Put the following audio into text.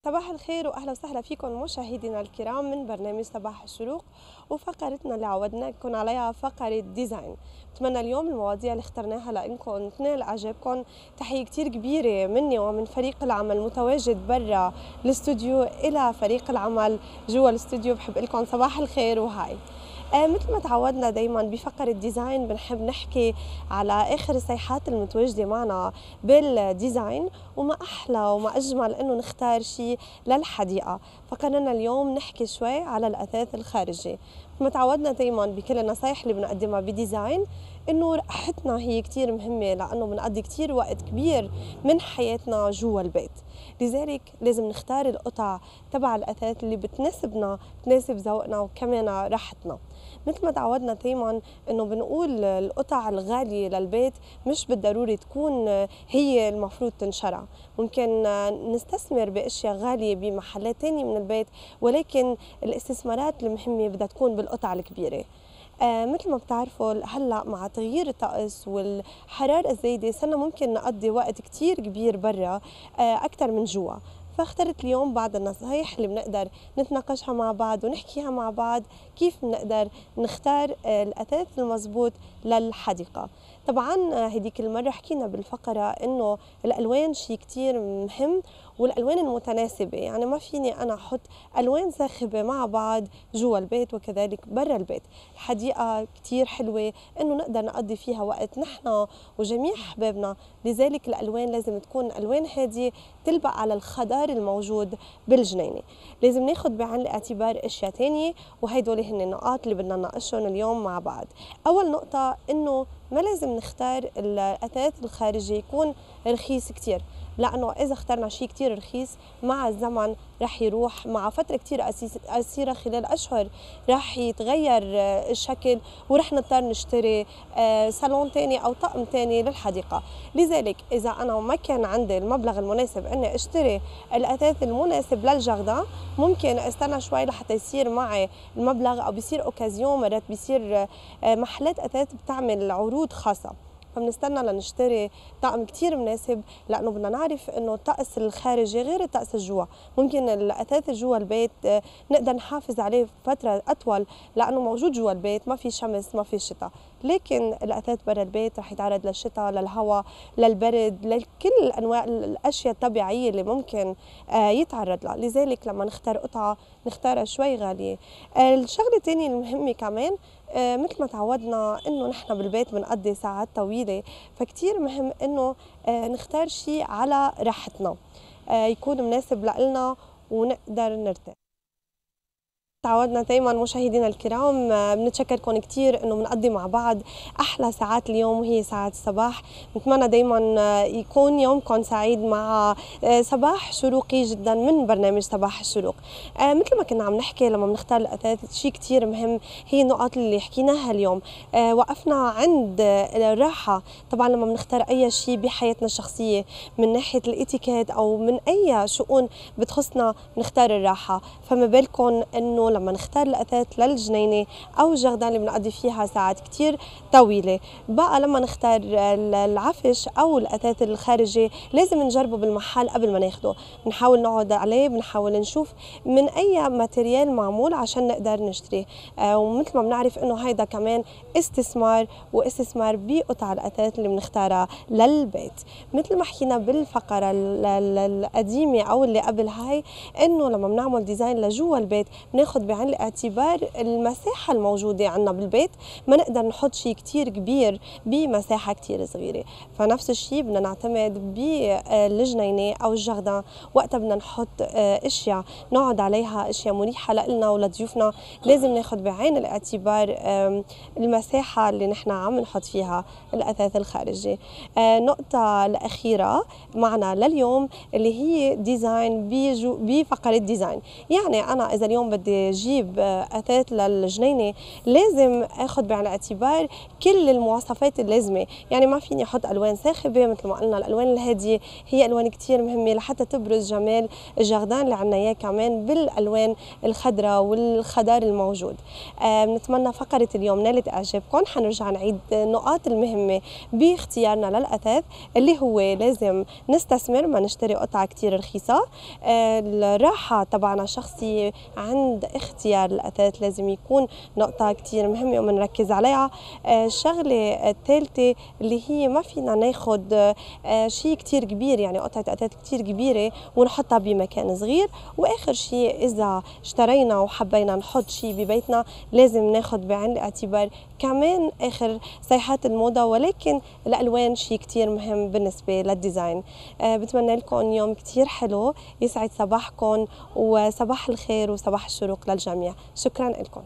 صباح الخير واهلا وسهلا فيكم مشاهدينا الكرام من برنامج صباح الشروق. وفقرتنا اللي عودناكم عليها فقره ديزاين. بتمنى اليوم المواضيع اللي اخترناها لانكم تنال اعجابكم. تحيه كتير كبيره مني ومن فريق العمل متواجد برا الاستوديو الى فريق العمل جوا الاستوديو. بحب لكم صباح الخير وهاي. مثل ما تعودنا دايما بفقرة ديزاين بنحب نحكي على آخر الصيحات المتواجدة معنا بالديزاين، وما أحلى وما أجمل إنه نختار شيء للحديقة. فقررنا اليوم نحكي شوي على الأثاث الخارجي. ما تعودنا دايما بكل النصايح اللي بنقدمها بديزاين إنه راحتنا هي كتير مهمة، لأنه بنقضي كتير وقت كبير من حياتنا جوا البيت. لذلك لازم نختار القطع تبع الأثاث اللي بتناسبنا، بتناسب ذوقنا وكمان راحتنا. مثل ما تعودنا دايما انه بنقول القطع الغاليه للبيت مش بالضروري تكون هي المفروض تنشرى. ممكن نستثمر باشياء غاليه بمحلات تانية من البيت، ولكن الاستثمارات المهمه بدها تكون بالقطع الكبيره. مثل ما بتعرفوا هلا مع تغيير الطقس والحراره الزايده صرنا ممكن نقضي وقت كتير كبير برا اكثر من جوا. فاخترت اليوم بعض النصائح اللي بنقدر نتناقشها مع بعض ونحكيها مع بعض كيف بنقدر نختار الأثاث المضبوط للحديقة. طبعا هديك المرة حكينا بالفقرة إنه الألوان شيء كتير مهم، والألوان المتناسبة، يعني ما فيني أنا أحط ألوان صاخبة مع بعض جوا البيت وكذلك برا البيت. الحديقة كتير حلوة إنه نقدر نقضي فيها وقت نحن وجميع أحبابنا، لذلك الألوان لازم تكون ألوان هادية تلبق على الخضار الموجود بالجنينة. لازم ناخد بعين الاعتبار أشياء تانية، وهيدول هن النقاط اللي بدنا نناقشهم اليوم مع بعض. أول نقطة إنه ما لازم نختار الأثاث الخارجي يكون رخيص كتير، لأنه إذا اخترنا شيء كتير رخيص مع الزمن رح يروح، مع فترة كتير قصيرة خلال أشهر رح يتغير الشكل ورح نضطر نشتري صالون تاني أو طقم تاني للحديقة. لذلك إذا أنا ما كان عندي المبلغ المناسب أني أشتري الأثاث المناسب للجردة، ممكن استنى شوي لحتى يصير معي المبلغ، أو بيصير أوكازيون، مرات بيصير محلات أثاث بتعمل عروض خاصة، فبنستنى لنشتري طقم كتير مناسب، لأنه بدنا نعرف إنه الطقس الخارجي غير الطقس الجوا. ممكن الأثاث جوا البيت نقدر نحافظ عليه فترة أطول لأنه موجود جوا البيت، ما في شمس ما في شتاء، لكن الأثاث برا البيت رح يتعرض للشتاء، للهواء، للبرد، لكل أنواع الأشياء الطبيعية اللي ممكن يتعرض لها. لذلك لما نختار قطعة نختارها شوي غالية. الشغلة الثانية المهمة كمان، مثل ما تعودنا انه نحن بالبيت بنقضي ساعات طويله، فكتير مهم انه نختار شيء على راحتنا، يكون مناسب لنا ونقدر نرتاح. تعودنا دايما مشاهدينا الكرام بنتشكركم كثير انه بنقضي مع بعض احلى ساعات اليوم، وهي ساعات الصباح. بنتمنى دايما يكون يومكم سعيد مع صباح شروقي جدا من برنامج صباح الشروق. مثل ما كنا عم نحكي لما بنختار الاثاث شيء كثير مهم هي النقاط اللي حكيناها اليوم. وقفنا عند الراحه. طبعا لما بنختار اي شيء بحياتنا الشخصيه من ناحيه الاتيكيت او من اي شؤون بتخصنا بنختار الراحه، فما بالكم انه لما نختار الأثاث للجنينة أو الجردة اللي بنقضي فيها ساعات كتير طويلة. بقى لما نختار العفش أو الأثاث الخارجي لازم نجربه بالمحل قبل ما ناخده، بنحاول نقعد عليه، بنحاول نشوف من أي ماتريال معمول عشان نقدر نشتريه. ومثل ما بنعرف إنه هيدا كمان استثمار، واستثمار بقطع الأثاث اللي بنختارها للبيت. مثل ما حكينا بالفقرة القديمة أو اللي قبل هاي، إنه لما بنعمل ديزاين لجوا البيت بناخد بعين الاعتبار المساحة الموجودة عنا بالبيت، ما نقدر نحط شيء كتير كبير بمساحة كتير صغيرة. فنفس الشيء بدنا نعتمد بالجنينة أو الجردة وقتها بدنا نحط أشياء نقعد عليها، أشياء مريحة لنا ولضيوفنا. لازم ناخد بعين الاعتبار المساحة اللي نحن عم نحط فيها الأثاث الخارجي. النقطة الأخيرة معنا لليوم اللي هي ديزاين بفقرة ديزاين. يعني أنا إذا اليوم بدي بدي جيب أثاث للجنينة لازم أخذ بعين الاعتبار كل المواصفات اللازمة، يعني ما فيني أحط ألوان صاخبة مثل ما قلنا. الألوان الهادية هي ألوان كتير مهمة لحتى تبرز جمال الجردان اللي عنا إياه كمان بالألوان الخضراء والخضار الموجود. بنتمنى فقرة اليوم نالت إعجابكم. حنرجع نعيد النقاط المهمة باختيارنا للأثاث اللي هو لازم نستثمر، ما نشتري قطعة كتير رخيصة. الراحة تبعنا الشخصية عند اختيار الأثاث لازم يكون نقطة كتير مهمة ومنركز عليها. الشغلة الثالثة اللي هي ما فينا ناخد شيء كتير كبير، يعني قطعة أثاث كتير كبيرة ونحطها بمكان صغير. وآخر شيء إذا اشترينا وحبينا نحط شيء ببيتنا لازم ناخد بعين الاعتبار كمان آخر صيحات الموضة، ولكن الألوان شيء كتير مهم بالنسبة للديزاين. بتمنى لكم يوم كتير حلو، يسعد صباحكم وصباح الخير وصباح الشروق للجميع. شكرا لكم.